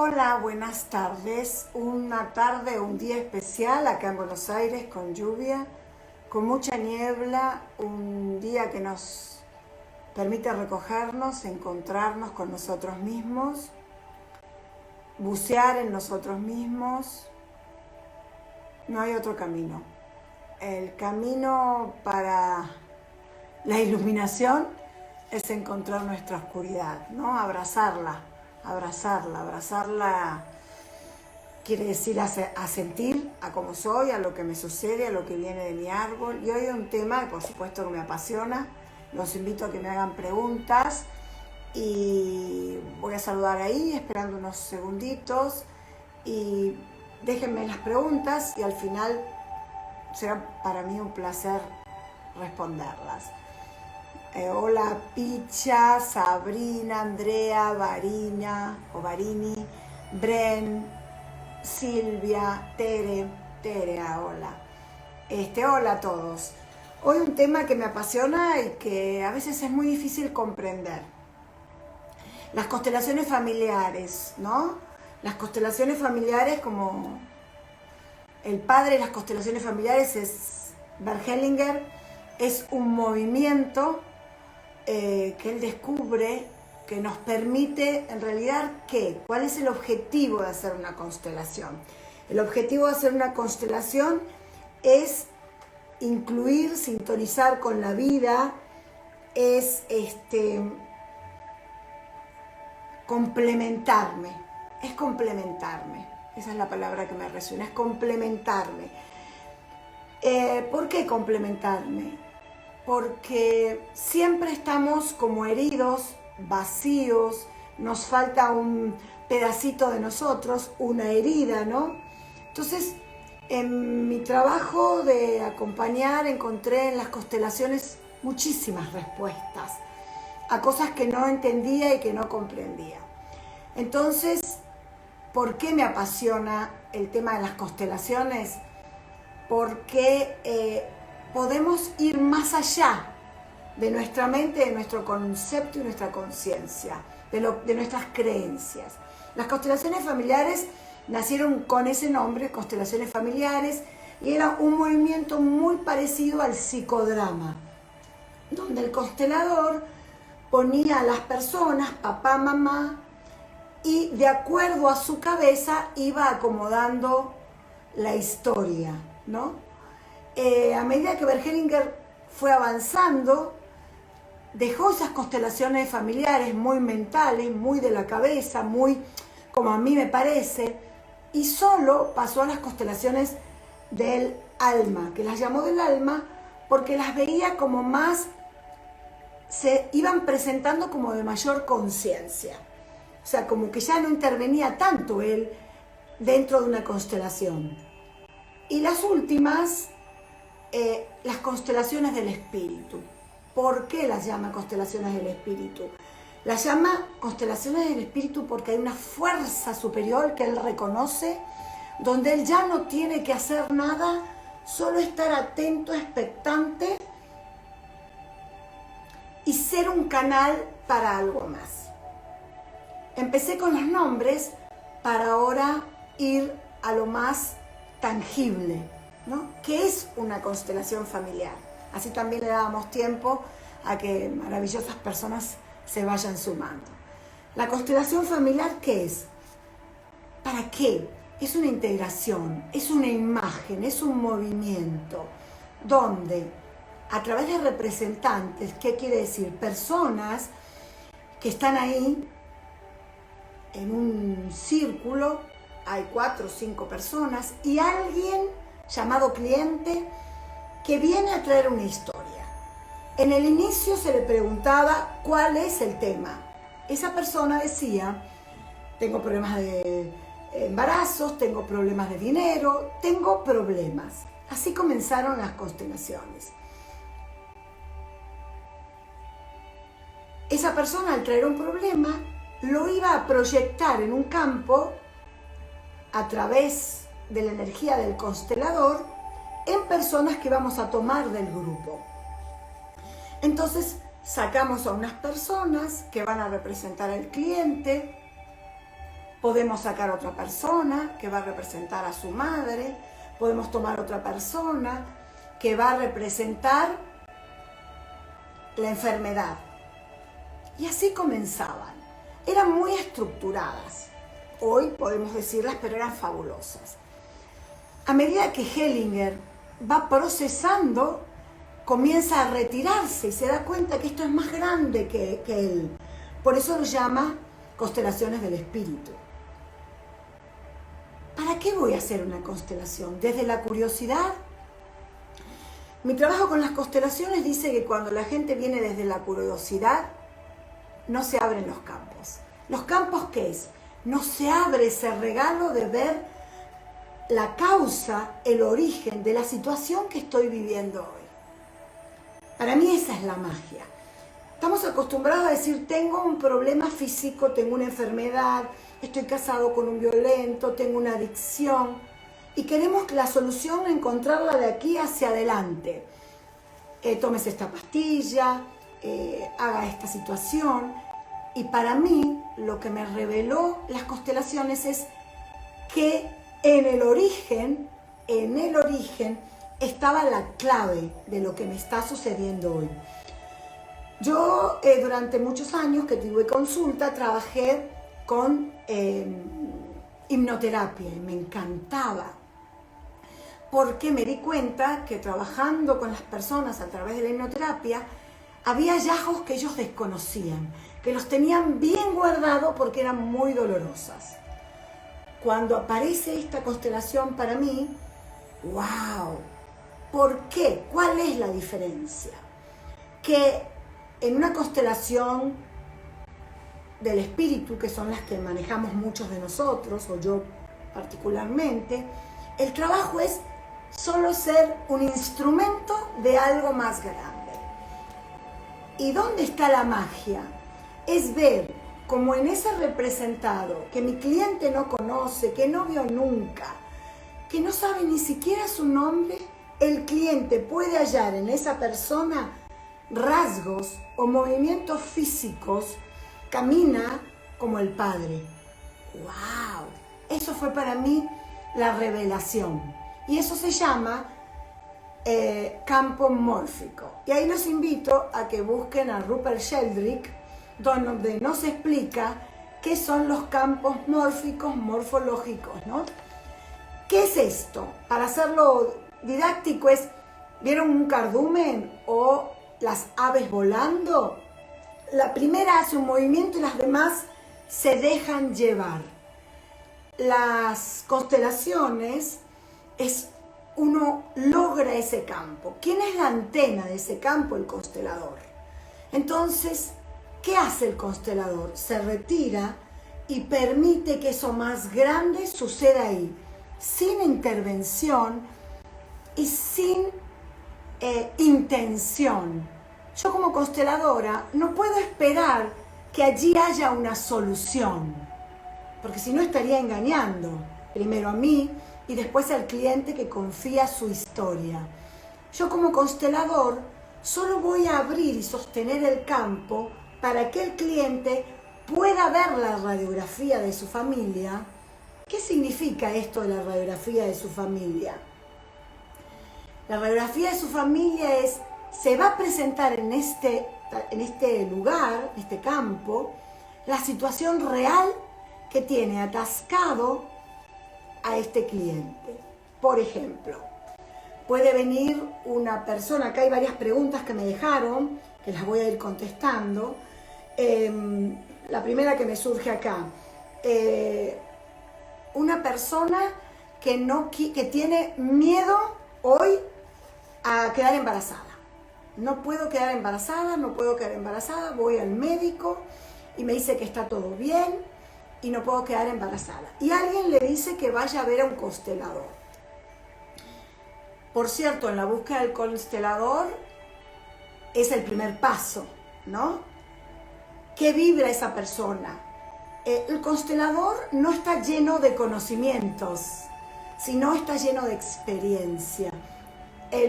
Hola, buenas tardes. Una tarde, un día especial acá en Buenos Aires con lluvia, con mucha niebla, un día que nos permite recogernos, encontrarnos con nosotros mismos, bucear en nosotros mismos. No hay otro camino. El camino para la iluminación es encontrar nuestra oscuridad, ¿no? Abrazarla quiere decir a sentir, a cómo soy, a lo que me sucede, a lo que viene de mi árbol. Y hoy hay un tema que por supuesto que me apasiona. Los invito a que me hagan preguntas y voy a saludar ahí esperando unos segunditos y déjenme las preguntas y al final será para mí un placer responderlas. Hola Picha, Sabrina, Andrea, Varina o Varini, Bren, Silvia, Tere, hola. Hola a todos. Hoy un tema que me apasiona y que a veces es muy difícil comprender. Las constelaciones familiares, ¿no? Las constelaciones familiares, como el padre de las constelaciones familiares es Bert Hellinger, es un movimiento que él descubre que nos permite, en realidad, ¿qué? ¿Cuál es el objetivo de hacer una constelación? El objetivo de hacer una constelación es incluir, sintonizar con la vida, es complementarme, esa es la palabra que me resuena, es complementarme. ¿Por qué complementarme? Porque siempre estamos como heridos, vacíos, nos falta un pedacito de nosotros, una herida, ¿no? Entonces, en mi trabajo de acompañar encontré en las constelaciones muchísimas respuestas a cosas que no entendía y que no comprendía. Entonces, ¿por qué me apasiona el tema de las constelaciones? Porque podemos ir más allá de nuestra mente, de nuestro concepto y nuestra conciencia, de nuestras creencias. Las constelaciones familiares nacieron con ese nombre, constelaciones familiares, y era un movimiento muy parecido al psicodrama, donde el constelador ponía a las personas, papá, mamá, y de acuerdo a su cabeza iba acomodando la historia, ¿no? A medida que Bert Hellinger fue avanzando, dejó esas constelaciones familiares muy mentales, muy de la cabeza, muy como a mí me parece, y solo pasó a las constelaciones del alma, que las llamó del alma porque las veía como más, se iban presentando como de mayor conciencia. O sea, como que ya no intervenía tanto él dentro de una constelación. Y las últimas, las constelaciones del espíritu. ¿Por qué las llama constelaciones del espíritu? Las llama constelaciones del espíritu porque hay una fuerza superior que él reconoce, donde él ya no tiene que hacer nada, solo estar atento, expectante y ser un canal para algo más. Empecé con los nombres para ahora ir a lo más tangible, ¿no? ¿Qué es una constelación familiar? Así también le dábamos tiempo a que maravillosas personas se vayan sumando. La constelación familiar, ¿qué es? ¿Para qué? Es una integración, es una imagen, es un movimiento, donde a través de representantes, ¿qué quiere decir? Personas que están ahí en un círculo, hay 4 o 5 personas y alguien llamado cliente que viene a traer una historia. En el inicio se le preguntaba cuál es el tema. Esa persona decía, tengo problemas de embarazos, tengo problemas de dinero, tengo problemas. Así comenzaron las constelaciones. Esa persona, al traer un problema, lo iba a proyectar en un campo a través de la energía del constelador en personas que vamos a tomar del grupo. Entonces sacamos a unas personas que van a representar al cliente, Podemos sacar otra persona que va a representar a su madre, podemos tomar otra persona que va a representar la enfermedad. Y así comenzaban. Eran muy estructuradas. Hoy podemos decirlas, pero eran fabulosas. A medida que Hellinger va procesando, comienza a retirarse y se da cuenta que esto es más grande que él. Por eso lo llama constelaciones del espíritu. ¿Para qué voy a hacer una constelación? ¿Desde la curiosidad? Mi trabajo con las constelaciones dice que cuando la gente viene desde la curiosidad, no se abren los campos. ¿Los campos qué es? No se abre ese regalo de ver la causa, el origen de la situación que estoy viviendo hoy. Para mí esa es la magia. Estamos acostumbrados a decir, tengo un problema físico, tengo una enfermedad, estoy casado con un violento, tengo una adicción, y queremos la solución encontrarla de aquí hacia adelante. Tómese esta pastilla, haga esta situación. Y para mí, lo que me reveló las constelaciones es que en el origen estaba la clave de lo que me está sucediendo hoy. Yo durante muchos años que tuve consulta trabajé con hipnoterapia y me encantaba porque me di cuenta que trabajando con las personas a través de la hipnoterapia había hallazgos que ellos desconocían, que los tenían bien guardados porque eran muy dolorosas. Cuando aparece esta constelación para mí, ¡wow! ¿Por qué? ¿Cuál es la diferencia? Que en una constelación del espíritu, que son las que manejamos muchos de nosotros, o yo particularmente, el trabajo es solo ser un instrumento de algo más grande. ¿Y dónde está la magia? Es ver como en ese representado que mi cliente no conoce, que no vio nunca, que no sabe ni siquiera su nombre, el cliente puede hallar en esa persona rasgos o movimientos físicos, camina como el Padre. ¡Wow! Eso fue para mí la revelación. Y eso se llama campo mórfico. Y ahí los invito a que busquen a Rupert Sheldrake, donde nos explica qué son los campos mórficos, morfológicos, ¿no? ¿Qué es esto? Para hacerlo didáctico es, ¿vieron un cardumen o las aves volando? La primera hace un movimiento y las demás se dejan llevar. Las constelaciones uno logra ese campo. ¿Quién es la antena de ese campo? El constelador. Entonces, ¿qué hace el constelador? Se retira y permite que eso más grande suceda ahí, sin intervención y sin intención. Yo como consteladora no puedo esperar que allí haya una solución, porque si no estaría engañando, primero a mí y después al cliente que confía su historia. Yo como constelador solo voy a abrir y sostener el campo para que el cliente pueda ver la radiografía de su familia. ¿Qué significa esto de la radiografía de su familia? La radiografía de su familia se va a presentar en este lugar, en este campo, la situación real que tiene atascado a este cliente. Por ejemplo, puede venir una persona, acá hay varias preguntas que me dejaron, que las voy a ir contestando. La primera que me surge acá, una persona que tiene miedo hoy a quedar embarazada. No puedo quedar embarazada, voy al médico y me dice que está todo bien y no puedo quedar embarazada. Y alguien le dice que vaya a ver a un constelador. Por cierto, en la búsqueda del constelador es el primer paso, ¿no? ¿Qué vibra esa persona? El constelador no está lleno de conocimientos, sino está lleno de experiencia.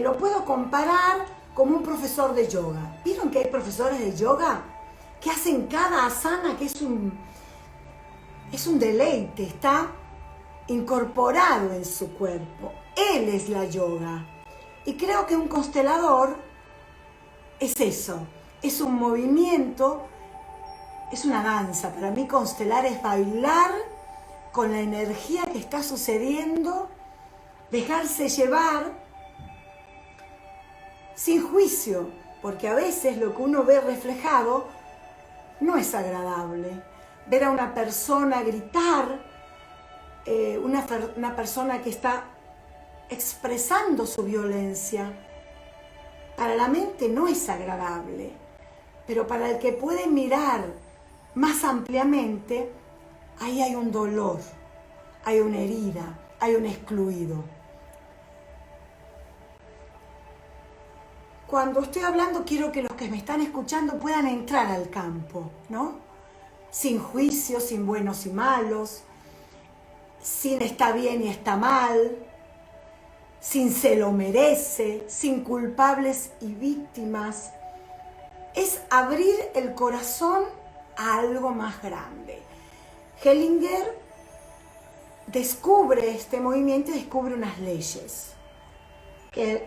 Lo puedo comparar como un profesor de yoga. ¿Vieron que hay profesores de yoga que hacen cada asana, que es es un deleite, está incorporado en su cuerpo. Él es la yoga. Y creo que un constelador es eso, es un movimiento, es una danza. Para mí constelar es bailar con la energía que está sucediendo, dejarse llevar sin juicio, porque a veces lo que uno ve reflejado no es agradable. Ver a una persona gritar, una persona que está expresando su violencia, para la mente no es agradable, pero para el que puede mirar más ampliamente, ahí hay un dolor, hay una herida, hay un excluido. Cuando estoy hablando, quiero que los que me están escuchando puedan entrar al campo, ¿no? Sin juicio, sin buenos y malos, sin está bien y está mal, sin se lo merece, sin culpables y víctimas. Es abrir el corazón a algo más grande. Hellinger descubre este movimiento y descubre unas leyes que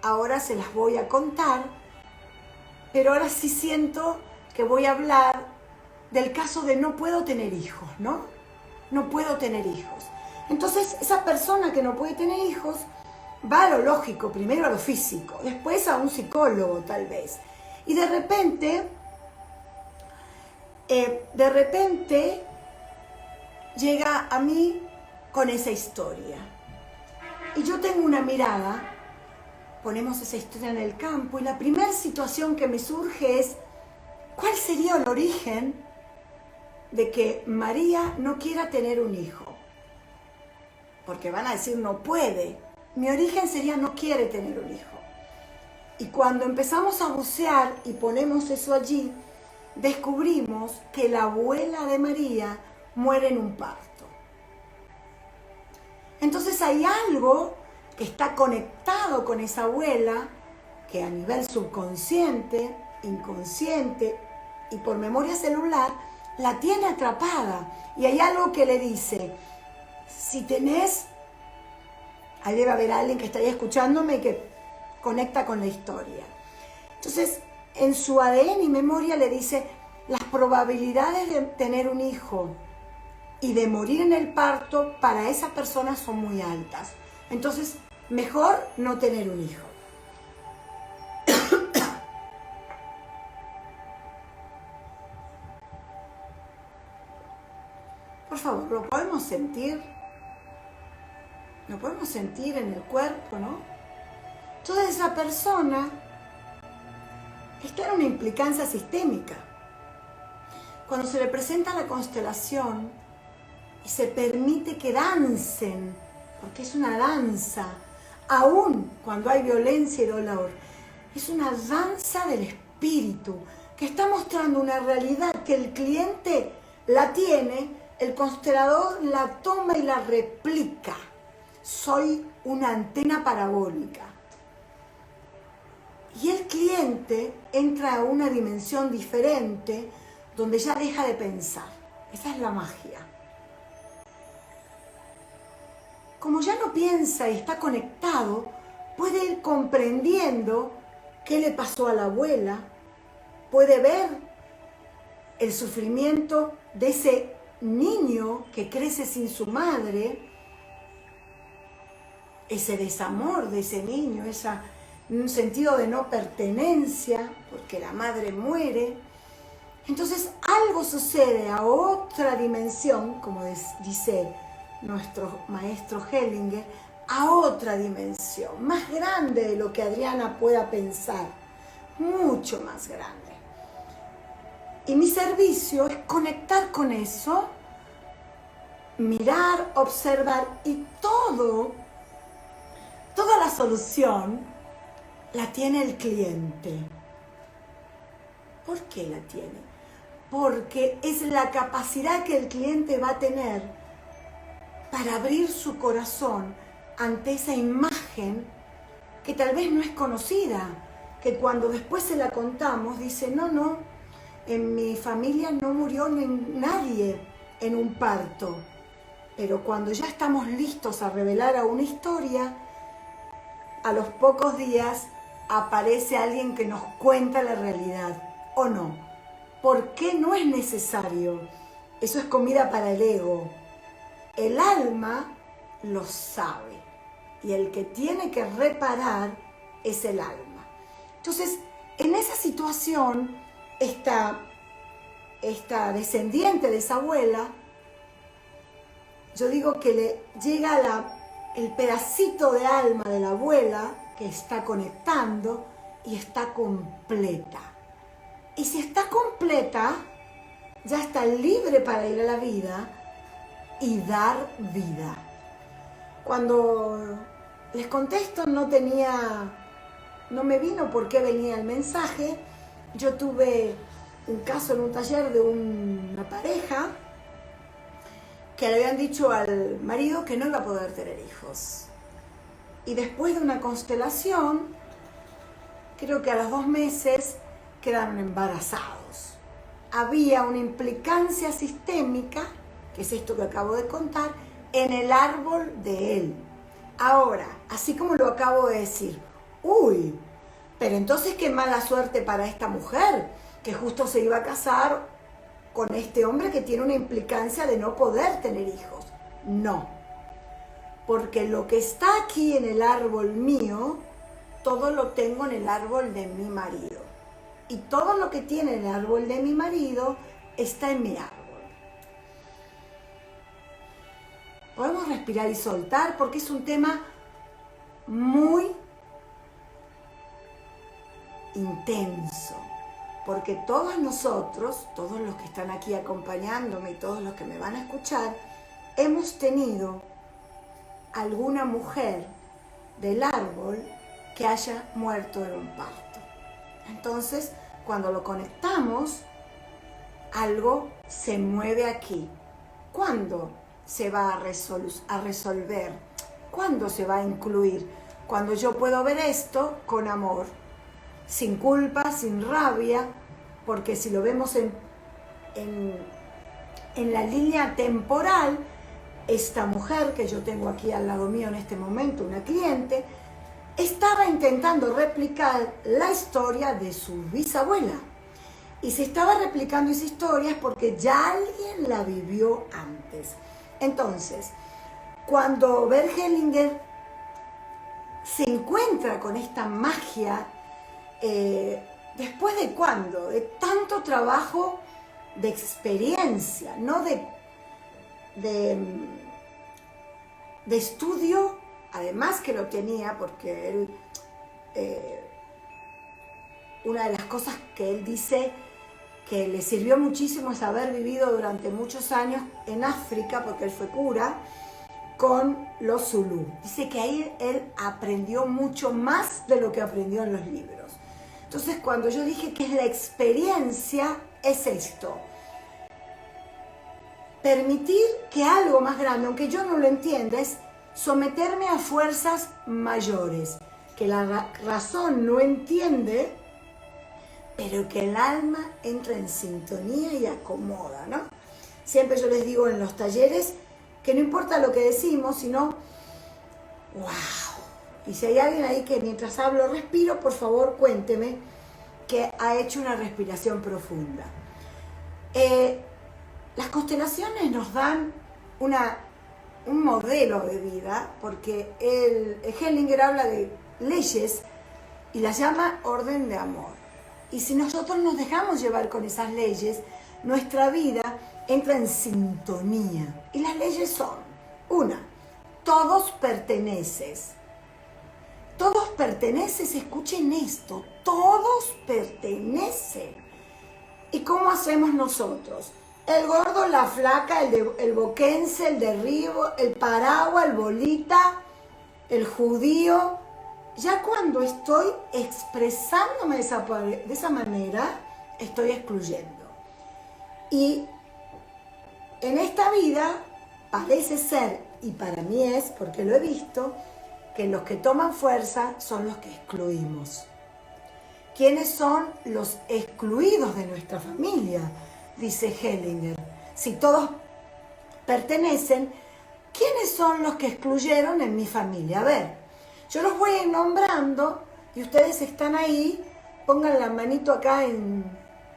ahora se las voy a contar, pero ahora sí siento que voy a hablar del caso de no puedo tener hijos, ¿no? No puedo tener hijos. Entonces, esa persona que no puede tener hijos va a lo lógico, primero a lo físico, después a un psicólogo tal vez. Y de repente llega a mí con esa historia. Y yo tengo una mirada, ponemos esa historia en el campo, y la primera situación que me surge es, ¿cuál sería el origen de que María no quiera tener un hijo? Porque van a decir no puede. Mi origen sería no quiere tener un hijo. Y cuando empezamos a bucear y ponemos eso allí, descubrimos que la abuela de María muere en un parto. Entonces hay algo que está conectado con esa abuela, que a nivel subconsciente, inconsciente y por memoria celular, la tiene atrapada. Y hay algo que le dice, si tenés, ahí debe haber alguien que estaría escuchándome y que conecta con la historia. Entonces, en su ADN y memoria le dice, las probabilidades de tener un hijo y de morir en el parto para esa persona son muy altas. Entonces, mejor no tener un hijo. Por favor, ¿lo podemos sentir? Lo podemos sentir en el cuerpo, ¿no? Entonces esa persona está en una implicancia sistémica. Cuando se le presenta la constelación y se permite que dancen, porque es una danza, aún cuando hay violencia y dolor, es una danza del espíritu, que está mostrando una realidad que el cliente la tiene, el constelador la toma y la replica. Soy una antena parabólica. Y el cliente entra a una dimensión diferente donde ya deja de pensar. Esa es la magia. Como ya no piensa y está conectado, puede ir comprendiendo qué le pasó a la abuela, puede ver el sufrimiento de ese niño que crece sin su madre, ese desamor de ese niño, un sentido de no pertenencia, porque la madre muere. Entonces algo sucede a otra dimensión, como dice nuestro maestro Hellinger, a otra dimensión, más grande de lo que Adriana pueda pensar, mucho más grande. Y mi servicio es conectar con eso, mirar, observar, y toda la solución la tiene el cliente. ¿Por qué la tiene? Porque es la capacidad que el cliente va a tener para abrir su corazón ante esa imagen que tal vez no es conocida, que cuando después se la contamos dice, no, en mi familia no murió nadie en un parto, pero cuando ya estamos listos a revelar una historia, a los pocos días aparece alguien que nos cuenta la realidad, ¿o no? ¿Por qué no es necesario? Eso es comida para el ego. El alma lo sabe y el que tiene que reparar es el alma. Entonces, en esa situación, esta descendiente de esa abuela, yo digo que le llega el pedacito de alma de la abuela que está conectando y está completa. Y si está completa, ya está libre para ir a la vida y dar vida. Cuando les contesto no me vino por qué venía el mensaje. Yo tuve un caso en un taller de una pareja que le habían dicho al marido que no iba a poder tener hijos. Y después de una constelación, creo que a los 2 meses quedaron embarazados. Había una implicancia sistémica, que es esto que acabo de contar, en el árbol de él. Ahora, así como lo acabo de decir, uy, pero entonces qué mala suerte para esta mujer, que justo se iba a casar con este hombre que tiene una implicancia de no poder tener hijos. No, porque lo que está aquí en el árbol mío, todo lo tengo en el árbol de mi marido. Y todo lo que tiene en el árbol de mi marido está en mi árbol. Podemos respirar y soltar porque es un tema muy intenso. Porque todos nosotros, todos los que están aquí acompañándome y todos los que me van a escuchar, hemos tenido alguna mujer del árbol que haya muerto en un parto. Entonces, cuando lo conectamos, algo se mueve aquí. ¿Cuándo se va a resolver? ¿Cuándo se va a incluir? Cuando yo puedo ver esto con amor, sin culpa, sin rabia, porque si lo vemos en la línea temporal, esta mujer que yo tengo aquí al lado mío en este momento, una cliente, estaba intentando replicar la historia de su bisabuela. Y si estaba replicando esa historia es porque ya alguien la vivió antes. Entonces, cuando Bert Hellinger se encuentra con esta magia, ¿después de cuándo? De tanto trabajo de experiencia, no de estudio, además que lo tenía, porque él, una de las cosas que él dice que le sirvió muchísimo es haber vivido durante muchos años en África, porque él fue cura, con los zulú. Dice que ahí él aprendió mucho más de lo que aprendió en los libros. Entonces, cuando yo dije que es la experiencia, es esto. Permitir que algo más grande, aunque yo no lo entienda, es someterme a fuerzas mayores, que la razón no entiende, pero que el alma entra en sintonía y acomoda, ¿no? Siempre yo les digo en los talleres que no importa lo que decimos, sino ¡wow! Y si hay alguien ahí que mientras hablo respiro, por favor cuénteme que ha hecho una respiración profunda. Las constelaciones nos dan un modelo de vida, porque Hellinger habla de leyes y las llama orden de amor. Y si nosotros nos dejamos llevar con esas leyes, nuestra vida entra en sintonía. Y las leyes son, una, todos perteneces. Todos perteneces, escuchen esto, todos pertenecen. ¿Y cómo hacemos nosotros? El gordo, la flaca, el boquense, el derribo, el paragua, el bolita, el judío. Ya cuando estoy expresándome de esa manera, estoy excluyendo. Y en esta vida parece ser, y para mí es, porque lo he visto, que los que toman fuerza son los que excluimos. ¿quiénes son los excluidos de nuestra familia? Dice Hellinger. Si todos pertenecen, ¿quiénes son los que excluyeron en mi familia? A ver, yo los voy a ir nombrando y ustedes están ahí, pongan la manito acá en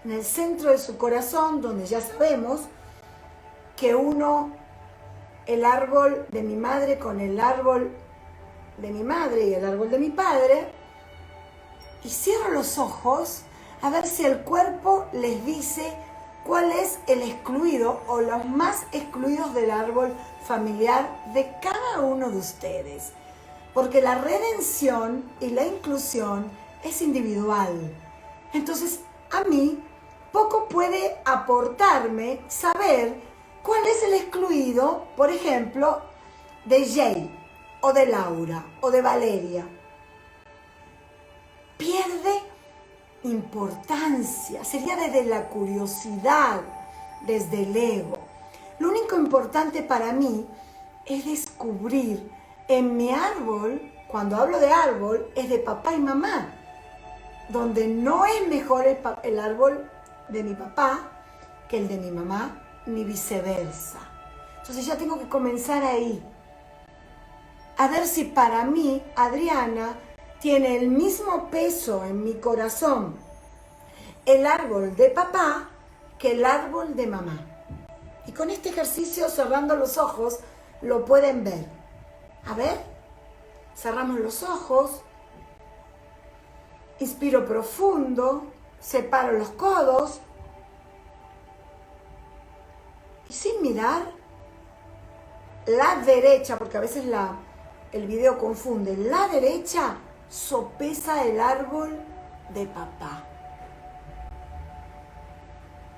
el centro de su corazón, donde ya sabemos que uno, el árbol de mi madre con el árbol de mi madre y el árbol de mi padre, y cierro los ojos a ver si el cuerpo les dice cuál es el excluido o los más excluidos del árbol familiar de cada uno de ustedes. Porque la redención y la inclusión es individual. Entonces, a mí poco puede aportarme saber cuál es el excluido, por ejemplo, de Jay, o de Laura, o de Valeria. Pierde importancia, sería desde la curiosidad, desde el ego. Lo único importante para mí es descubrir en mi árbol, cuando hablo de árbol, es de papá y mamá, donde no es mejor el árbol de mi papá que el de mi mamá, ni viceversa. Entonces ya tengo que comenzar ahí, a ver si para mí, Adriana, tiene el mismo peso en mi corazón el árbol de papá que el árbol de mamá. Y con este ejercicio, cerrando los ojos, lo pueden ver. A ver, cerramos los ojos, inspiro profundo, separo los codos y sin mirar la derecha, porque a veces el video confunde, la derecha sopesa el árbol de papá.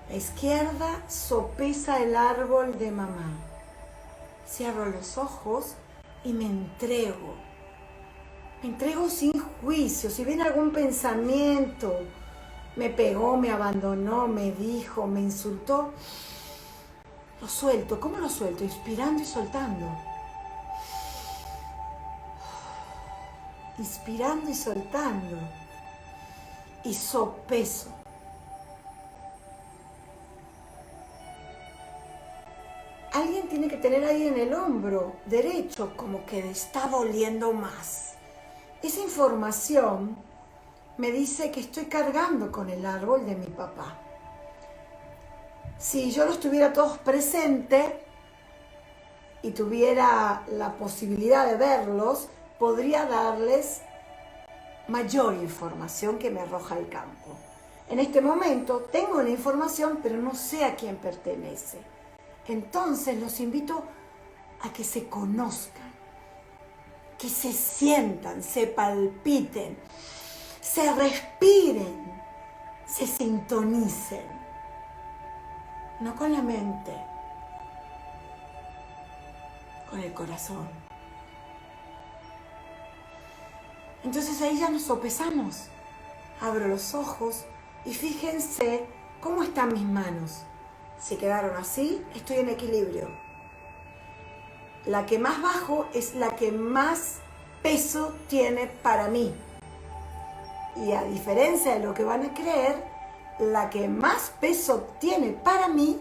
La izquierda sopesa el árbol de mamá. Cierro los ojos y me entrego. Me entrego sin juicio. Si viene algún pensamiento, me pegó, me abandonó, me dijo, me insultó, lo suelto. ¿Cómo lo suelto? Inspirando y soltando. Inspirando y soltando. Y sopeso. Alguien tiene que tener ahí en el hombro derecho como que está doliendo más. Esa información me dice que estoy cargando con el árbol de mi papá. Si yo los tuviera todos presentes y tuviera la posibilidad de verlos, podría darles mayor información que me arroja el campo. En este momento tengo la información, pero no sé a quién pertenece. Entonces los invito a que se conozcan, que se sientan, se palpiten, se respiren, se sintonicen. No con la mente, con el corazón. Entonces ahí ya nos sopesamos. Abro los ojos y fíjense cómo están mis manos. Si quedaron así, estoy en equilibrio. La que más bajo es la que más peso tiene para mí. Y a diferencia de lo que van a creer, la que más peso tiene para mí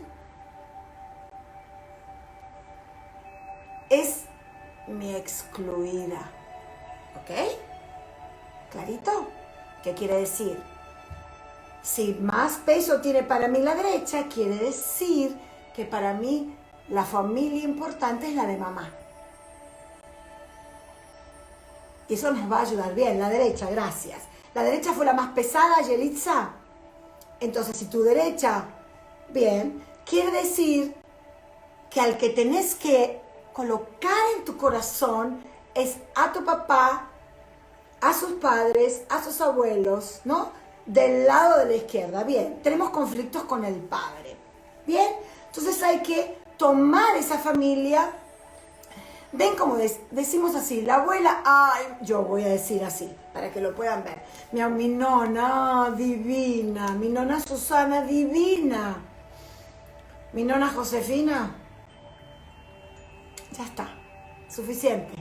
es mi excluida. ¿Ok? ¿Clarito? ¿Qué quiere decir? Si más peso tiene para mí la derecha, quiere decir que para mí la familia importante es la de mamá. Y eso nos va a ayudar bien, la derecha, gracias. La derecha fue la más pesada, Yelitza. Entonces, si tu derecha, bien, quiere decir que al que tenés que colocar en tu corazón es a tu papá, a sus padres, a sus abuelos, ¿no? Del lado de la izquierda. Bien, tenemos conflictos con el padre. Bien, entonces hay que tomar esa familia. Ven como decimos así, la abuela, ay, yo voy a decir así, para que lo puedan ver. Mi nona divina, mi nona Susana divina, mi nona Josefina. Ya está, suficiente.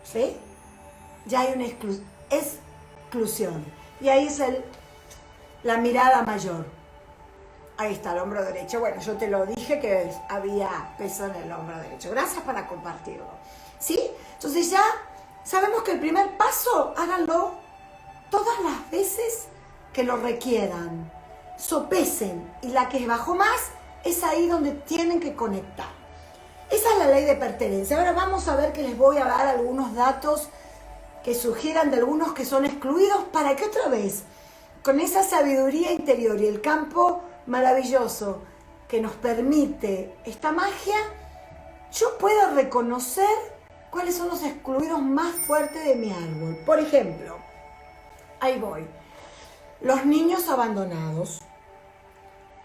¿Sí? Ya hay una exclusión. Y ahí es la mirada mayor. Ahí está el hombro derecho. Bueno, yo te lo dije que había peso en el hombro derecho. Gracias para compartirlo. ¿Sí? Entonces ya sabemos que el primer paso, háganlo todas las veces que lo requieran. Sopesen. Y la que bajó más es ahí donde tienen que conectar. Esa es la ley de pertenencia. Ahora vamos a ver que les voy a dar algunos datos que sugieran de algunos que son excluidos para que otra vez, con esa sabiduría interior y el campo maravilloso que nos permite esta magia, yo puedo reconocer cuáles son los excluidos más fuertes de mi árbol. Por ejemplo, ahí voy. Los niños abandonados,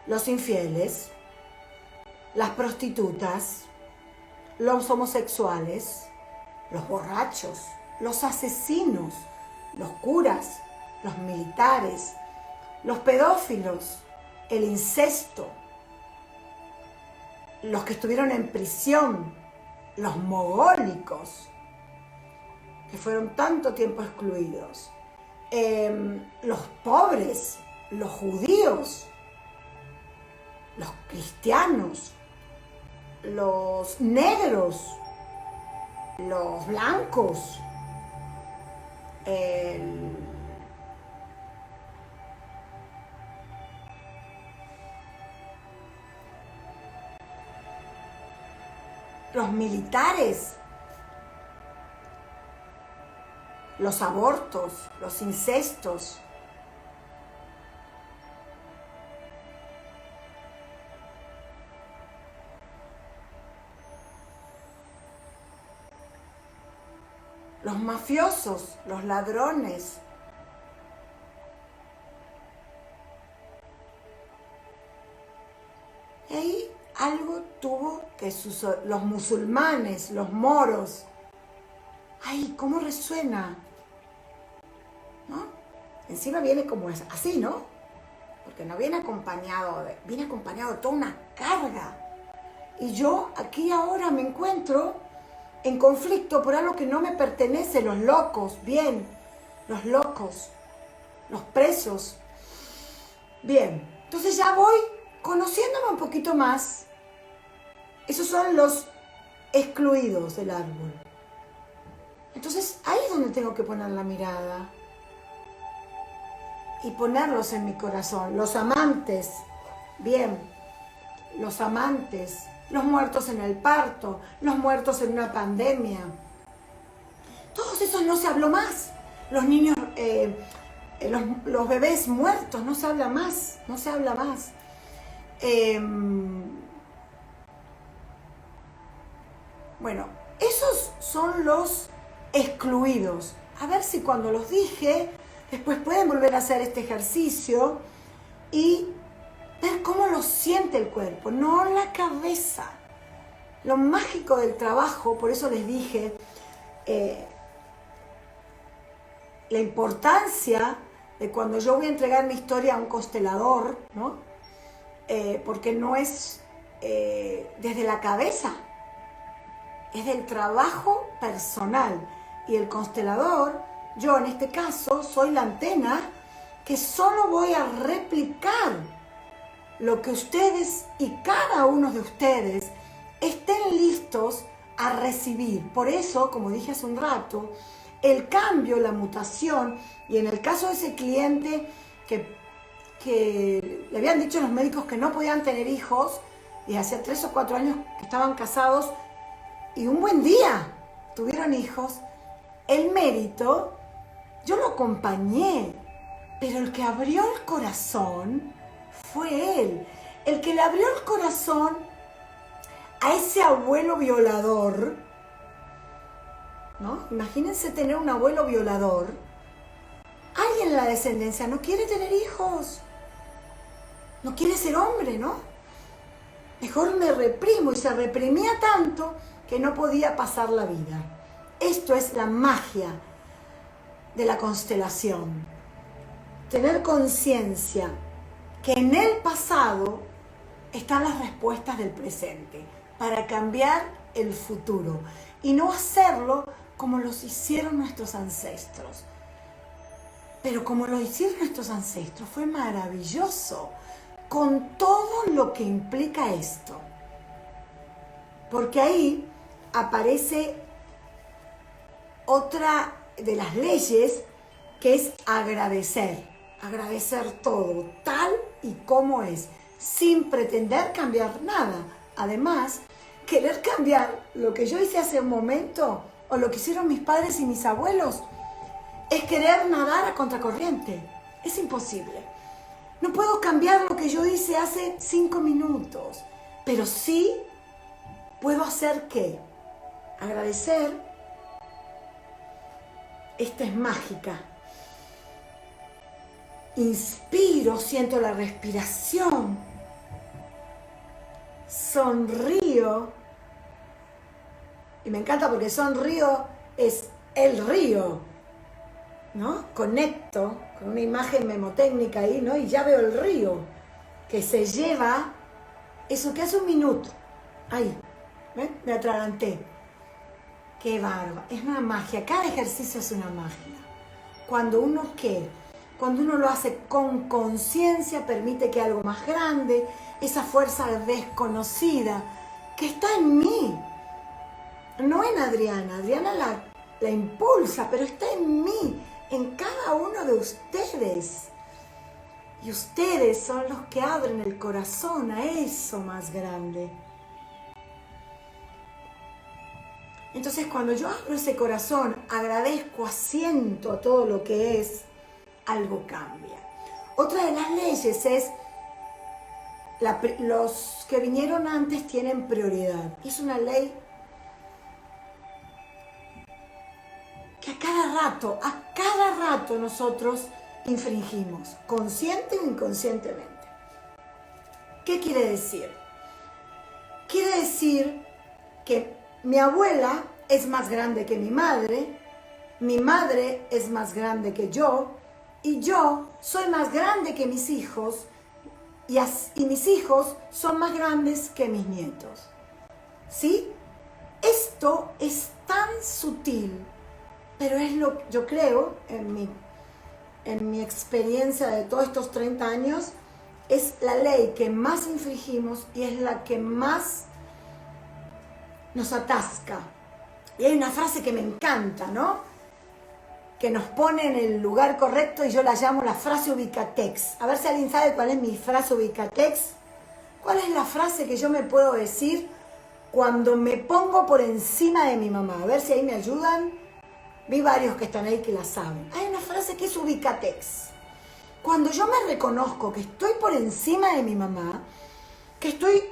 los infieles, las prostitutas, los homosexuales, los borrachos, los asesinos, los curas, los militares, los pedófilos, el incesto, los que estuvieron en prisión, los mogólicos, que fueron tanto tiempo excluidos, los pobres, los judíos, los cristianos, los negros, los blancos, los militares, los abortos, los incestos, los mafiosos, los ladrones, y ahí algo tuvo que suceder. Los musulmanes, los moros. ¡Ay, cómo resuena! ¿No? Encima viene como es, así, ¿no? Porque no viene acompañado de toda una carga. Y yo aquí ahora me encuentro en conflicto por algo que no me pertenece. Los locos, bien. Los locos. Los presos. Bien. Entonces ya voy conociéndome un poquito más. Esos son los excluidos del árbol. Entonces ahí es donde tengo que poner la mirada y ponerlos en mi corazón. Los amantes, bien, los amantes, los muertos en el parto, los muertos en una pandemia. Todos esos no se habló más. Los niños, los bebés muertos, no se habla más, no se habla más. Bueno, esos son los excluidos. A ver si cuando los dije, después pueden volver a hacer este ejercicio y ver cómo lo siente el cuerpo, no la cabeza. Lo mágico del trabajo, por eso les dije, la importancia de cuando yo voy a entregar mi historia a un constelador, ¿no? Porque no es desde la cabeza, es del trabajo personal. Y el constelador, yo en este caso, soy la antena que solo voy a replicar lo que ustedes y cada uno de ustedes estén listos a recibir. Por eso, como dije hace un rato, el cambio, la mutación, y en el caso de ese cliente que le habían dicho los médicos que no podían tener hijos, y hacía 3 o 4 años que estaban casados, y un buen día tuvieron hijos, el mérito, yo lo acompañé, pero el que abrió el corazón fue él. El que le abrió el corazón a ese abuelo violador, ¿no? Imagínense tener un abuelo violador. Alguien en la descendencia no quiere tener hijos, no quiere ser hombre, ¿no? Mejor me reprimo, y se reprimía tanto que no podía pasar la vida. Esto es la magia de la constelación. Tener conciencia que en el pasado están las respuestas del presente para cambiar el futuro y no hacerlo como los hicieron nuestros ancestros. Pero como lo hicieron nuestros ancestros, fue maravilloso, con todo lo que implica esto. Porque ahí aparece otra de las leyes, que es agradecer. Agradecer todo, tal y como es, sin pretender cambiar nada. Además, querer cambiar lo que yo hice hace un momento, o lo que hicieron mis padres y mis abuelos, es querer nadar a contracorriente. Es imposible. No puedo cambiar lo que yo hice hace 5 minutos, pero sí puedo hacer ¿qué? Agradecer. Esta es mágica. Inspiro, siento la respiración. Sonrío. Y me encanta porque sonrío es el río, ¿no? Conecto con una imagen memotécnica ahí, ¿no? Y ya veo el río que se lleva eso que hace un minuto. Ahí, ¿ven? Me atraganté. Qué bárbaro. Es una magia. Cada ejercicio es una magia. Cuando uno ¿qué? Cuando uno lo hace con conciencia, permite que algo más grande, esa fuerza desconocida, que está en mí, no en Adriana. Adriana la impulsa, pero está en mí, en cada uno de ustedes. Y ustedes son los que abren el corazón a eso más grande. Entonces, cuando yo abro ese corazón, agradezco, asiento a todo lo que es, algo cambia. Otra de las leyes es, los que vinieron antes tienen prioridad. Es una ley que a cada rato nosotros infringimos, consciente o inconscientemente. ¿Qué quiere decir? Quiere decir que mi abuela es más grande que mi madre es más grande que yo, y yo soy más grande que mis hijos, y mis hijos son más grandes que mis nietos. ¿Sí? Esto es tan sutil, pero es yo creo, en mi experiencia de todos estos 30 años, es la ley que más infringimos y es la que más nos atasca. Y hay una frase que me encanta, ¿no? Que nos pone en el lugar correcto, y yo la llamo la frase ubicatex. A ver si alguien sabe cuál es mi frase ubicatex. ¿Cuál es la frase que yo me puedo decir cuando me pongo por encima de mi mamá? A ver si ahí me ayudan. Vi varios que están ahí que la saben. Hay una frase que es ubicatex. Cuando yo me reconozco que estoy por encima de mi mamá, que estoy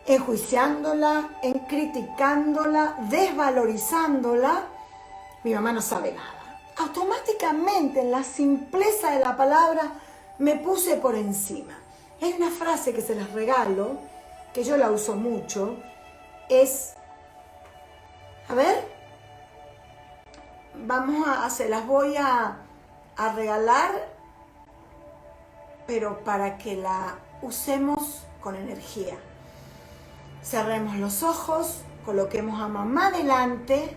enjuiciándola, criticándola, desvalorizándola, mi mamá no sabe nada. Automáticamente, en la simpleza de la palabra, me puse por encima. Hay una frase que se las regalo, que yo la uso mucho, es, a ver, se las voy a regalar, pero para que la usemos con energía. Cerremos los ojos, coloquemos a mamá delante,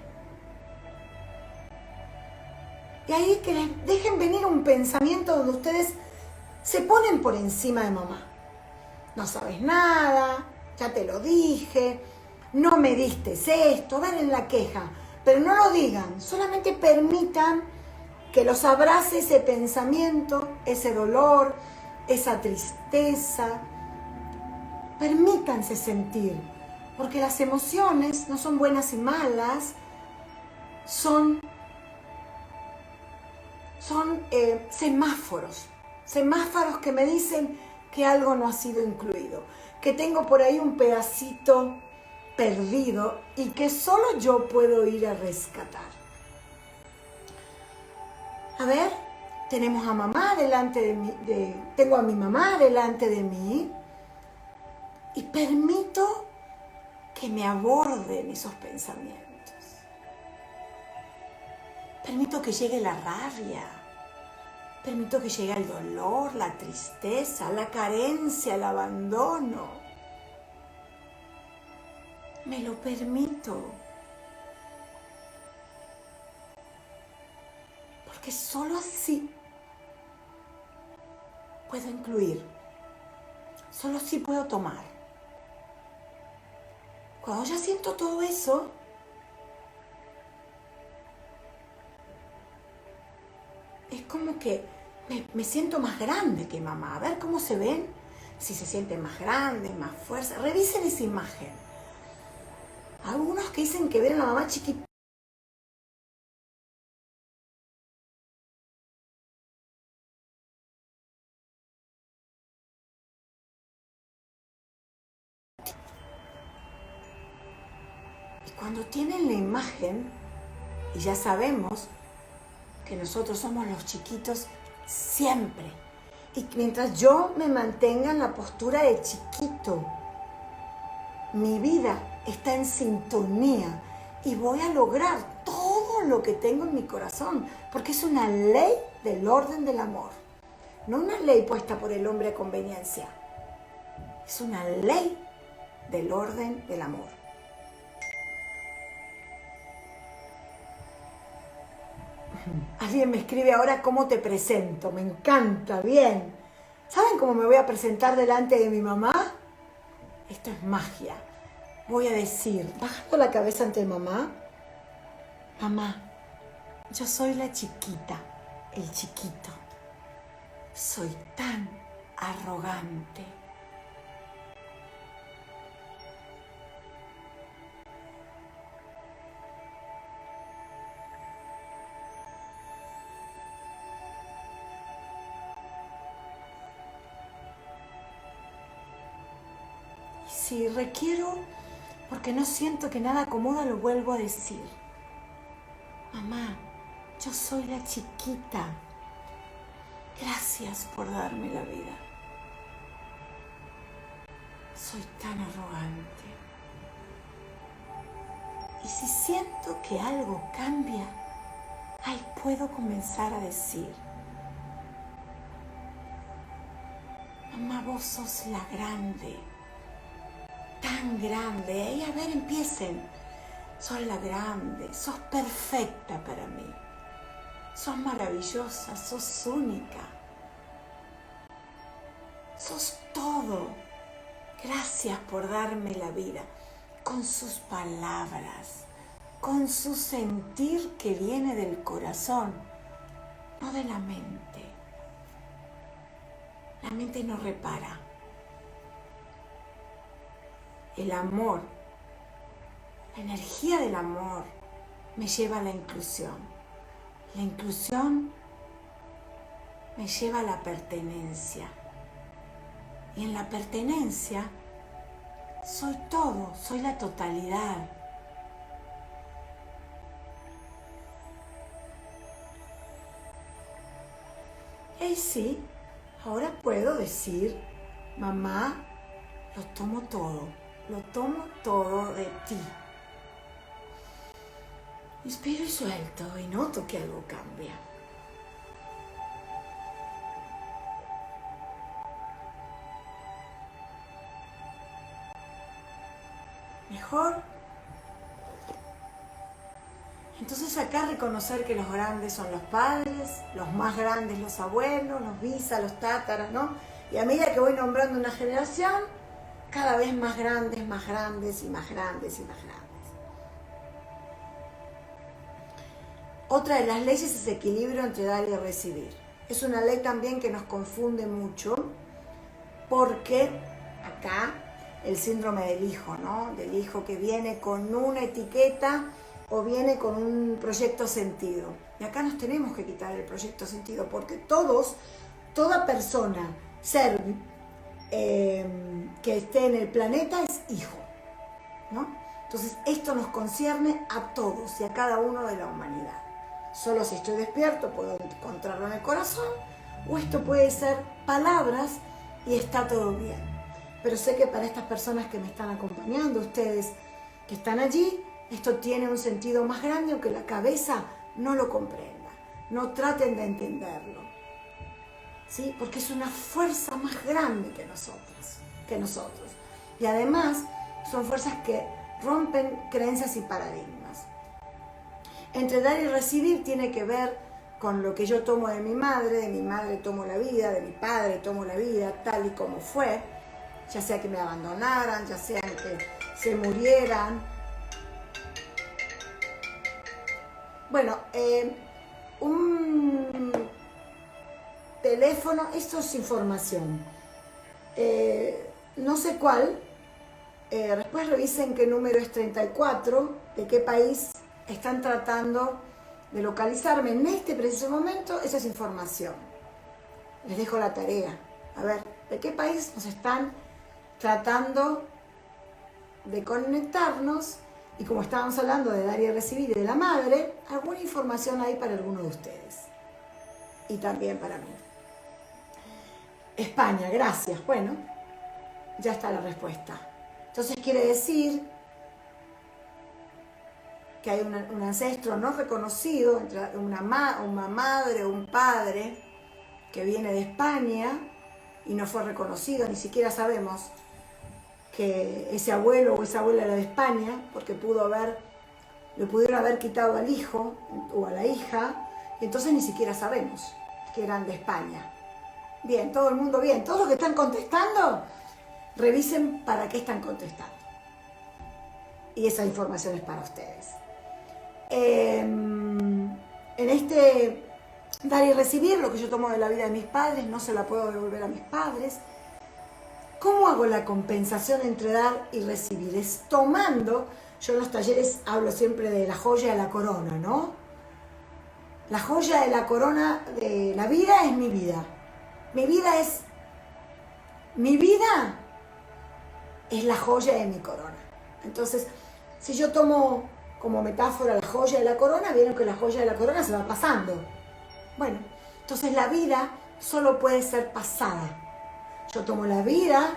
y ahí que les dejen venir un pensamiento donde ustedes se ponen por encima de mamá. No sabes nada, ya te lo dije, no me diste esto, ven en la queja, pero no lo digan, solamente permitan que los abrace ese pensamiento, ese dolor, esa tristeza. Permítanse sentir, porque las emociones no son buenas y malas, son semáforos que me dicen que algo no ha sido incluido, que tengo por ahí un pedacito perdido y que solo yo puedo ir a rescatar. A ver, tenemos a mamá delante de mí, tengo a mi mamá delante de mí, y permito que me aborden esos pensamientos. Permito que llegue la rabia, permito que llegue el dolor, la tristeza, la carencia, el abandono. Me lo permito. Porque solo así puedo incluir, solo sí puedo tomar. Cuando ya siento todo eso, es como que me siento más grande que mamá. A ver cómo se ven, si se sienten más grandes, más fuerza. Revisen esa imagen. Algunos que dicen que ven a la mamá chiquita. Y cuando tienen la imagen, y ya sabemos que nosotros somos los chiquitos siempre. Y mientras yo me mantenga en la postura de chiquito, mi vida está en sintonía y voy a lograr todo lo que tengo en mi corazón, porque es una ley del orden del amor, no una ley puesta por el hombre a conveniencia, es una ley del orden del amor. Alguien me escribe ahora cómo te presento, me encanta, bien. ¿Saben cómo me voy a presentar delante de mi mamá? Esto es magia. Voy a decir, bajando la cabeza ante mamá, mamá, yo soy la chiquita, el chiquito. Soy tan arrogante. Si requiero, porque no siento que nada acomoda, lo vuelvo a decir. Mamá, yo soy la chiquita. Gracias por darme la vida. Soy tan arrogante. Y si siento que algo cambia, ahí puedo comenzar a decir, mamá, vos sos la grande. Tan grande, y a ver, empiecen. Sos la grande, sos perfecta para mí. Sos maravillosa, sos única. Sos todo. Gracias por darme la vida. Con sus palabras, con su sentir que viene del corazón, no de la mente. La mente no repara. El amor, la energía del amor me lleva a la inclusión. La inclusión me lleva a la pertenencia. Y en la pertenencia soy todo, soy la totalidad. Y sí, ahora puedo decir, mamá, lo tomo todo de ti. Inspiro y suelto y noto que algo cambia. Mejor. Entonces acá reconocer que los grandes son los padres, los más grandes los abuelos, los bisas, los tátaras, ¿no? Y a medida que voy nombrando una generación, cada vez más grandes y más grandes y más grandes. Otra de las leyes es el equilibrio entre dar y recibir. Es una ley también que nos confunde mucho porque acá el síndrome del hijo, ¿no? Del hijo que viene con una etiqueta o viene con un proyecto sentido. Y acá nos tenemos que quitar el proyecto sentido porque toda persona, ser que esté en el planeta es hijo, ¿no? Entonces esto nos concierne a todos y a cada uno de la humanidad. Solo si estoy despierto puedo encontrarlo en el corazón, o esto puede ser palabras y está todo bien. Pero sé que para estas personas que me están acompañando, ustedes que están allí, esto tiene un sentido más grande, aunque la cabeza no lo comprenda. No traten de entenderlo, ¿sí? Porque es una fuerza más grande que nosotros. Y además son fuerzas que rompen creencias y paradigmas. Entre dar y recibir tiene que ver con lo que yo tomo de mi madre tomo la vida, de mi padre tomo la vida, tal y como fue, ya sea que me abandonaran, ya sea que se murieran. Bueno, un teléfono, esto es información. No sé cuál, después revisen qué número es 34, de qué país están tratando de localizarme en este preciso momento. Esa es información. Les dejo la tarea. A ver, ¿de qué país nos están tratando de conectarnos? Y como estábamos hablando de dar y recibir y de la madre, alguna información hay para alguno de ustedes. Y también para mí. España, gracias. Bueno, ya está la respuesta. Entonces quiere decir que hay un ancestro no reconocido, entre una madre o un padre que viene de España y no fue reconocido, ni siquiera sabemos que ese abuelo o esa abuela era de España, porque le pudieron haber quitado al hijo o a la hija, y entonces ni siquiera sabemos que eran de España. Bien, todo el mundo bien. Todos los que están contestando, revisen para qué están contestando. Y esa información es para ustedes. En este dar y recibir, lo que yo tomo de la vida de mis padres, no se la puedo devolver a mis padres. ¿Cómo hago la compensación entre dar y recibir? Es tomando, yo en los talleres hablo siempre de la joya de la corona, ¿no? La joya de la corona de la vida es mi vida. Mi vida es la joya de mi corona. Entonces, si yo tomo como metáfora la joya de la corona, vieron que la joya de la corona se va pasando. Bueno, entonces la vida solo puede ser pasada. Yo tomo la vida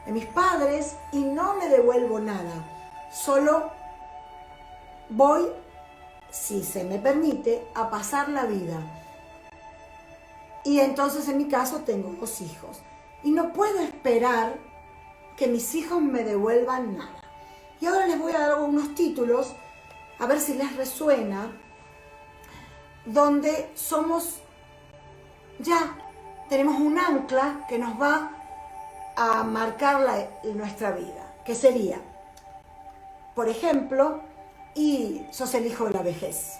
de mis padres y no me devuelvo nada. Solo voy, si se me permite, a pasar la vida. Y entonces en mi caso tengo 2 hijos. Y no puedo esperar que mis hijos me devuelvan nada. Y ahora les voy a dar unos títulos, a ver si les resuena, donde tenemos un ancla que nos va a marcar nuestra vida. Que sería, por ejemplo, y sos el hijo de la vejez.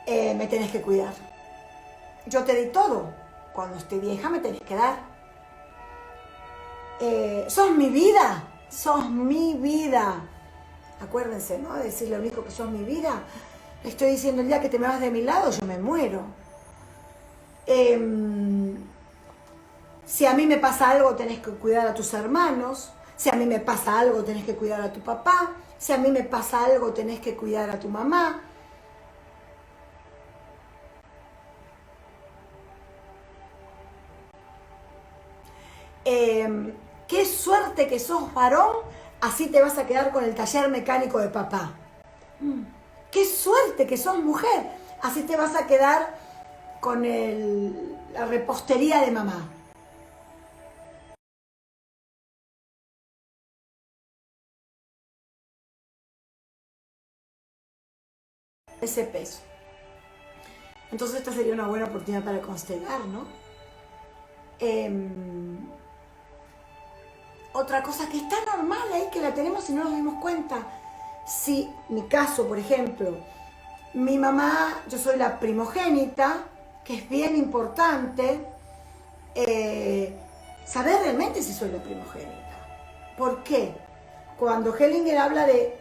Me tenés que cuidar. Yo te di todo. Cuando esté vieja me tenés que dar. Sos mi vida. Sos mi vida. Acuérdense, ¿no? De decirle a un hijo que sos mi vida. Le estoy diciendo el día que te me vas de mi lado, yo me muero. Si a mí me pasa algo, tenés que cuidar a tus hermanos. Si a mí me pasa algo, tenés que cuidar a tu papá. Si a mí me pasa algo, tenés que cuidar a tu mamá. Qué suerte que sos varón, así te vas a quedar con el taller mecánico de papá. Qué suerte que sos mujer, así te vas a quedar con la repostería de mamá. Ese peso. Entonces esta sería una buena oportunidad para constelar, ¿no? Otra cosa que está normal ahí, que la tenemos y no nos dimos cuenta. Si, mi caso, por ejemplo, mi mamá, yo soy la primogénita, que es bien importante saber realmente si soy la primogénita. ¿Por qué? Cuando Hellinger habla de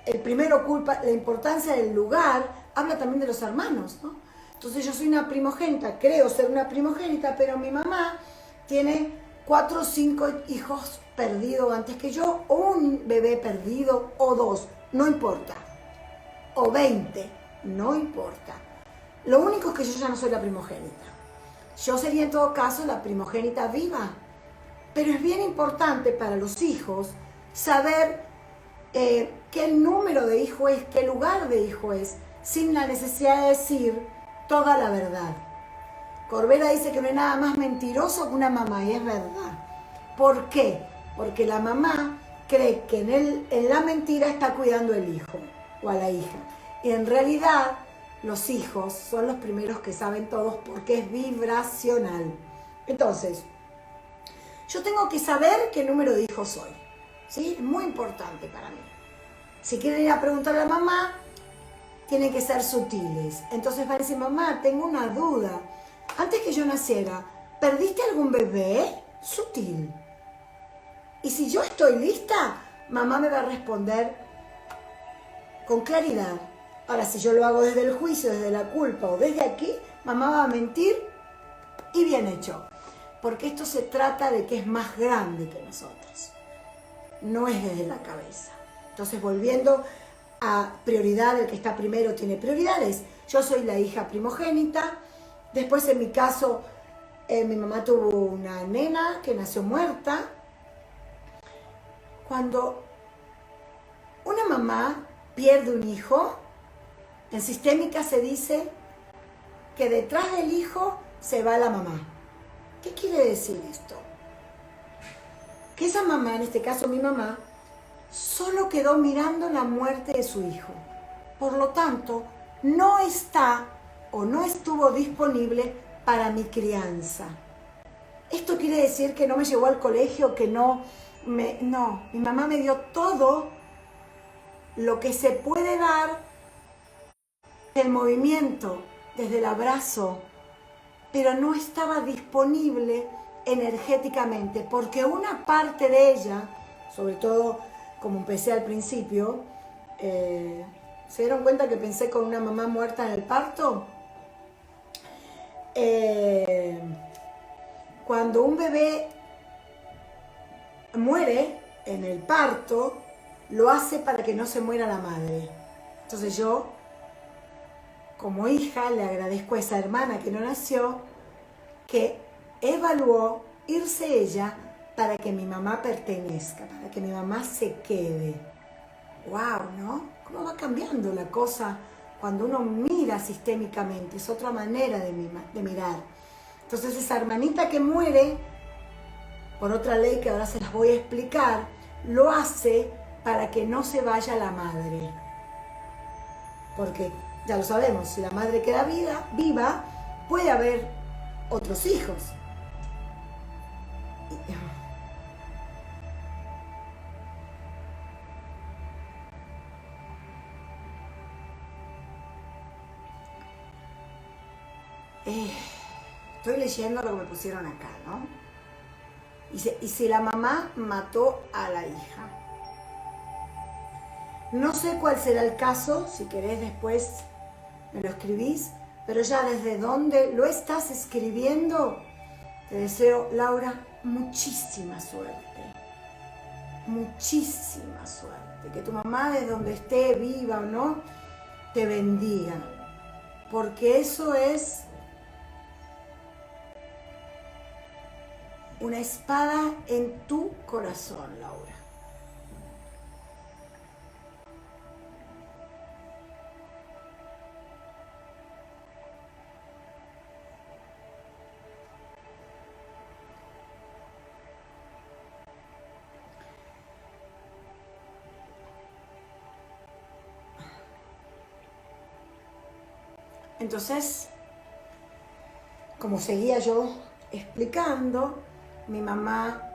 el primero culpa, la importancia del lugar, habla también de los hermanos, ¿no? Entonces yo soy una primogénita, creo ser una primogénita, pero mi mamá tiene 4 o 5 hijos perdidos antes que yo, o un bebé perdido, o 2, no importa. O 20, no importa. Lo único es que yo ya no soy la primogénita. Yo sería en todo caso la primogénita viva. Pero es bien importante para los hijos saber qué número de hijo es, qué lugar de hijo es, sin la necesidad de decir toda la verdad. Corbera dice que no hay nada más mentiroso que una mamá, y es verdad. ¿Por qué? Porque la mamá cree que en la mentira está cuidando al hijo o a la hija. Y en realidad los hijos son los primeros que saben todos porque es vibracional. Entonces, yo tengo que saber qué número de hijos soy, ¿sí? Es muy importante para mí. Si quieren ir a preguntarle a mamá, tienen que ser sutiles. Entonces van a decir, mamá, tengo una duda. Antes que yo naciera, ¿perdiste algún bebé? Sutil. Y si yo estoy lista, mamá me va a responder con claridad. Ahora, si yo lo hago desde el juicio, desde la culpa o desde aquí, mamá va a mentir y bien hecho. Porque esto se trata de que es más grande que nosotros. No es desde la cabeza. Entonces, volviendo a prioridad, el que está primero tiene prioridades. Yo soy la hija primogénita. Después, en mi caso, mi mamá tuvo una nena que nació muerta. Cuando una mamá pierde un hijo, en sistémica se dice que detrás del hijo se va la mamá. ¿Qué quiere decir esto? Que esa mamá, en este caso mi mamá, solo quedó mirando la muerte de su hijo. Por lo tanto, no está o no estuvo disponible para mi crianza. Esto quiere decir que no me llevó al colegio, que no, mi mamá me dio todo lo que se puede dar del movimiento, desde el abrazo, pero no estaba disponible energéticamente, porque una parte de ella, sobre todo como empecé al principio, ¿se dieron cuenta que pensé con una mamá muerta en el parto? Cuando un bebé muere en el parto, lo hace para que no se muera la madre. Entonces yo, como hija, le agradezco a esa hermana que no nació, que evaluó irse ella para que mi mamá pertenezca, para que mi mamá se quede. ¡Wow! ¿No? ¿Cómo va cambiando la cosa cuando uno mira sistémicamente? Es otra manera de mirar. Entonces esa hermanita que muere, por otra ley que ahora se las voy a explicar, lo hace para que no se vaya la madre. Porque ya lo sabemos, si la madre queda viva, puede haber otros hijos. Estoy leyendo lo que me pusieron acá, ¿no? Y si la mamá mató a la hija. No sé cuál será el caso, si querés después me lo escribís, pero ya desde donde lo estás escribiendo, te deseo, Laura, muchísima suerte. Muchísima suerte. Que tu mamá, desde donde esté, viva o no, te bendiga. Porque eso es una espada en tu corazón, Laura. Entonces, como seguía yo explicando, mi mamá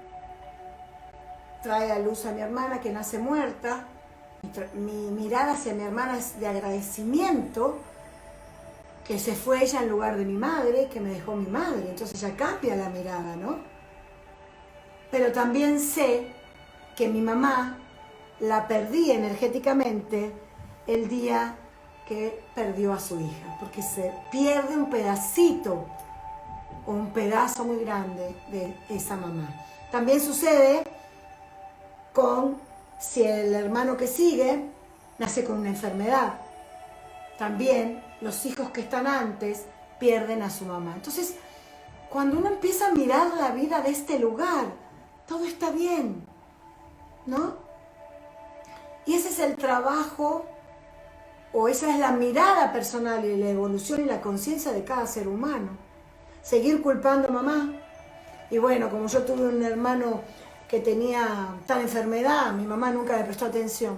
trae a luz a mi hermana que nace muerta. Mi mirada hacia mi hermana es de agradecimiento, que se fue ella en lugar de mi madre, que me dejó mi madre. Entonces ya cambia la mirada, ¿no? Pero también sé que mi mamá la perdí energéticamente el día que perdió a su hija, porque se pierde un pedacito o un pedazo muy grande de esa mamá. También sucede con si el hermano que sigue nace con una enfermedad. También los hijos que están antes pierden a su mamá. Entonces, cuando uno empieza a mirar la vida de este lugar, todo está bien, ¿no? Y ese es el trabajo, o esa es la mirada personal y la evolución y la conciencia de cada ser humano. Seguir culpando a mamá. Y bueno, como yo tuve un hermano que tenía tal enfermedad, mi mamá nunca le prestó atención.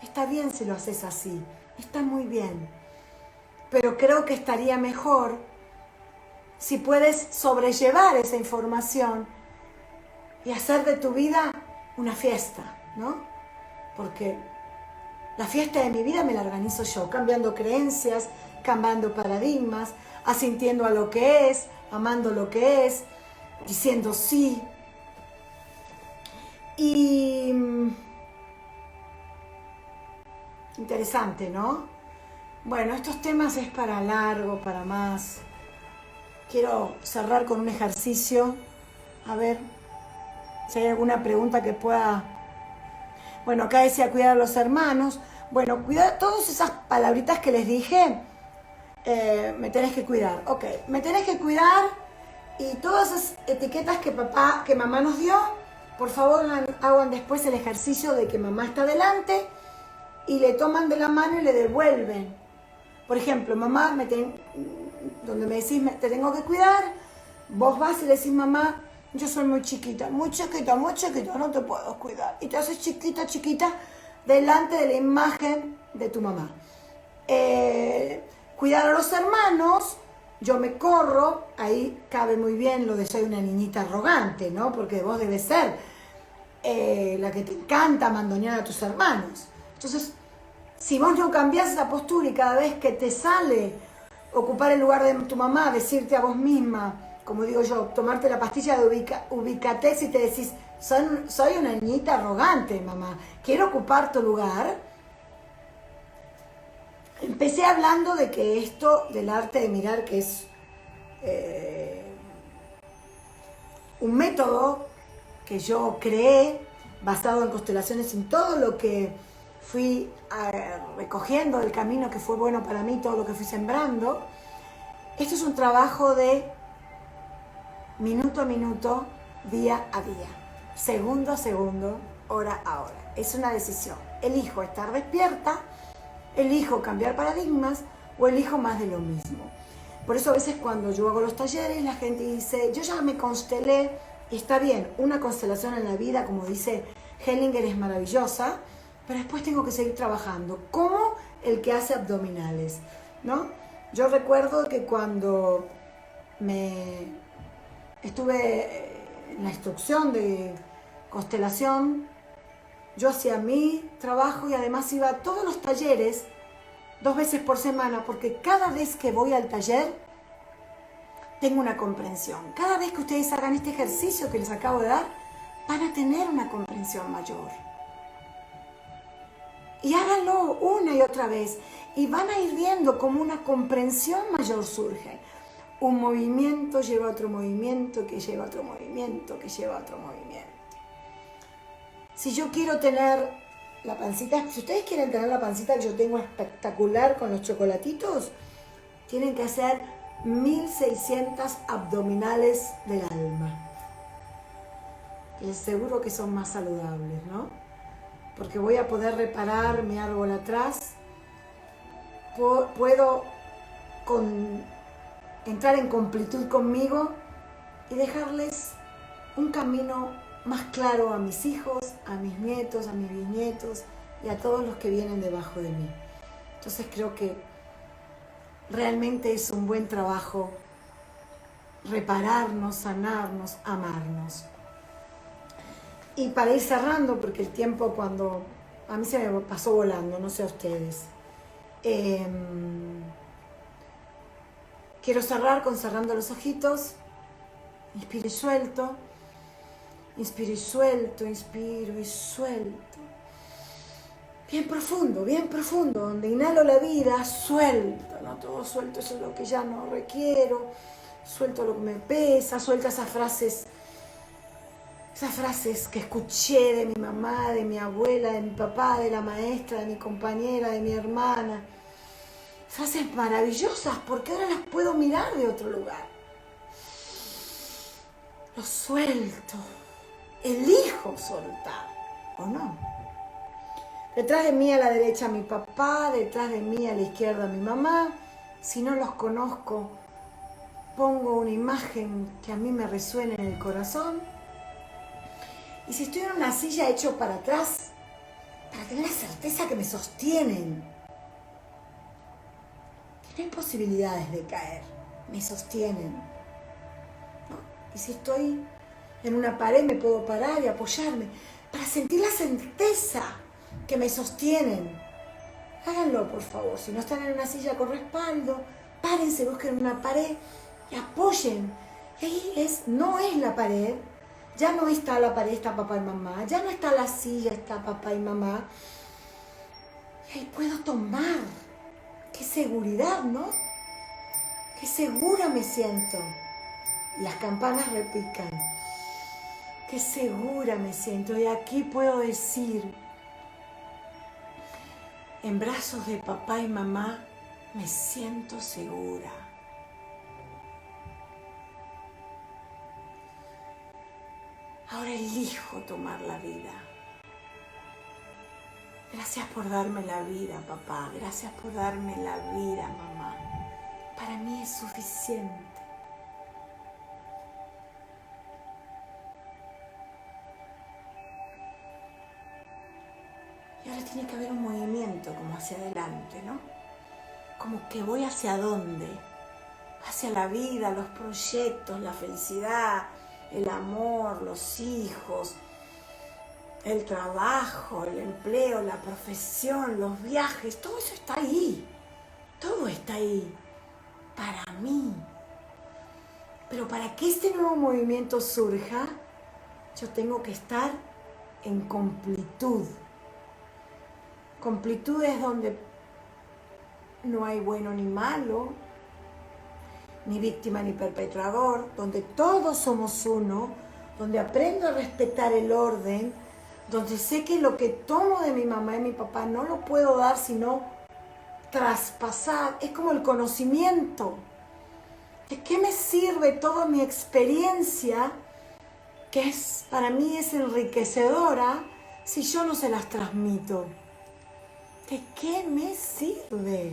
Está bien si lo haces así. está muy bien, pero creo que estaría mejor si puedes sobrellevar esa información y hacer de tu vida una fiesta, ¿no? Porque la fiesta de mi vida me la organizo yo, cambiando creencias, cambiando paradigmas, asintiendo a lo que es, amando lo que es, diciendo sí. Y interesante, ¿no? Bueno, estos temas es para largo, para más. Quiero cerrar con un ejercicio, a ver si hay alguna pregunta que pueda. Bueno, acá decía cuidar a los hermanos. Bueno, cuidar todas esas palabritas que les dije, me tenés que cuidar. Ok, me tenés que cuidar y todas esas etiquetas que mamá nos dio, por favor hagan después el ejercicio de que mamá está delante y le toman de la mano y le devuelven. Por ejemplo, mamá, donde me decís te tengo que cuidar, vos vas y le decís mamá, yo soy muy chiquita, no te puedo cuidar. Y te haces chiquita, chiquita, delante de la imagen de tu mamá. Cuidar a los hermanos, yo me corro, ahí cabe muy bien lo de soy una niñita arrogante, ¿no? Porque vos debes ser la que te encanta mandonear a tus hermanos. Entonces, si vos no cambiás esa postura y cada vez que te sale ocupar el lugar de tu mamá, decirte a vos misma, como digo yo, tomarte la pastilla de Ubicatex y te decís, soy una niñita arrogante, mamá, quiero ocupar tu lugar. Empecé hablando de que esto del arte de mirar, que es un método que yo creé basado en constelaciones, en todo lo que fui recogiendo del camino que fue bueno para mí, todo lo que fui sembrando. Esto es un trabajo de minuto a minuto, día a día, segundo a segundo, hora a hora. Es una decisión. Elijo estar despierta, elijo cambiar paradigmas o elijo más de lo mismo. Por eso a veces cuando yo hago los talleres, la gente dice, yo ya me constelé, y está bien, una constelación en la vida, como dice Hellinger, es maravillosa, pero después tengo que seguir trabajando, como el que hace abdominales, ¿no? Yo recuerdo que cuando estuve en la instrucción de constelación, yo hacía mi trabajo y además iba a todos los talleres 2 veces por semana, porque cada vez que voy al taller tengo una comprensión. Cada vez que ustedes hagan este ejercicio que les acabo de dar, van a tener una comprensión mayor. Y háganlo una y otra vez y van a ir viendo cómo una comprensión mayor surge. Un movimiento lleva a otro movimiento, que lleva a otro movimiento, que lleva a otro movimiento. Si yo quiero tener la pancita, si ustedes quieren tener la pancita que yo tengo espectacular con los chocolatitos, tienen que hacer 1600 abdominales del alma. Les aseguro que son más saludables, ¿no? Porque voy a poder reparar mi árbol atrás, puedo entrar en completud conmigo y dejarles un camino más claro a mis hijos, a mis nietos, a mis bisnietos y a todos los que vienen debajo de mí. Entonces creo que realmente es un buen trabajo repararnos, sanarnos, amarnos. Y para ir cerrando, porque el tiempo cuando a mí se me pasó volando, no sé a ustedes, quiero cerrar cerrando los ojitos, inspiro y suelto. Inspiro y suelto, inspiro y suelto. Bien profundo, donde inhalo la vida, suelto, no todo suelto, eso es lo que ya no requiero, suelto lo que me pesa, suelto esas frases que escuché de mi mamá, de mi abuela, de mi papá, de la maestra, de mi compañera, de mi hermana. Frases maravillosas, porque ahora las puedo mirar de otro lugar. Lo suelto. Elijo soltar, ¿o no? Detrás de mí a la derecha mi papá, detrás de mí a la izquierda mi mamá. Si no los conozco, pongo una imagen que a mí me resuene en el corazón. Y si estoy en una silla, echo para atrás, para tener la certeza que me sostienen. no hay posibilidades de caer, me sostienen, ¿no? Y si estoy en una pared me puedo parar y apoyarme para sentir la certeza que me sostienen. Háganlo, por favor. Si no están en una silla con respaldo, párense, busquen una pared y apoyen. Y ahí no es la pared, ya no está la pared, está papá y mamá, ya no está la silla, está papá y mamá. Y ahí puedo tomar. Qué seguridad, ¿no? Qué segura me siento. Y las campanas repican. Qué segura me siento. Y aquí puedo decir, en brazos de papá y mamá, me siento segura. Ahora elijo tomar la vida. Gracias por darme la vida, papá. Gracias por darme la vida, mamá. Para mí es suficiente. Y ahora tiene que haber un movimiento como hacia adelante, ¿no? Como que voy hacia dónde. Hacia la vida, los proyectos, la felicidad, el amor, los hijos, el trabajo, el empleo, la profesión, los viajes, todo eso está ahí. Todo está ahí. Para mí. Pero para que este nuevo movimiento surja, yo tengo que estar en completud. Completud es donde no hay bueno ni malo, ni víctima ni perpetrador, donde todos somos uno, donde aprendo a respetar el orden, donde sé que lo que tomo de mi mamá y mi papá no lo puedo dar sino traspasar. Es como el conocimiento. ¿De qué me sirve toda mi experiencia, que para mí es enriquecedora, si yo no se las transmito? ¿De qué me sirve?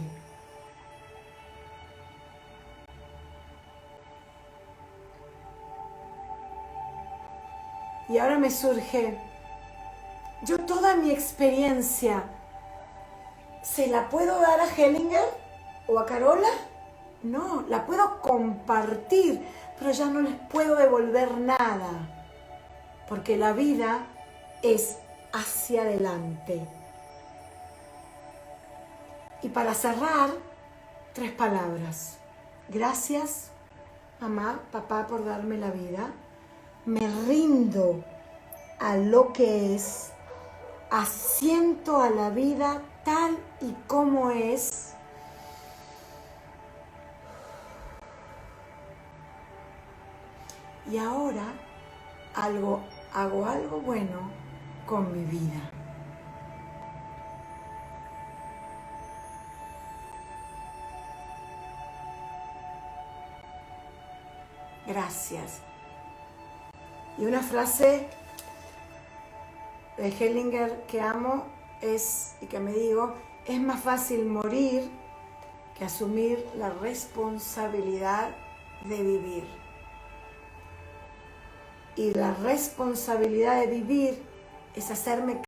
Y ahora me surge, yo toda mi experiencia, ¿se la puedo dar a Hellinger o a Carola? No, la puedo compartir, pero ya no les puedo devolver nada, porque la vida es hacia adelante. Y para cerrar, 3 palabras. Gracias, mamá, papá, por darme la vida. Me rindo a lo que es, asiento a la vida tal y como es. Y ahora hago algo bueno con mi vida. Gracias. Y una frase de Hellinger que amo y que me digo, es más fácil morir que asumir la responsabilidad de vivir. Y la responsabilidad de vivir es hacerme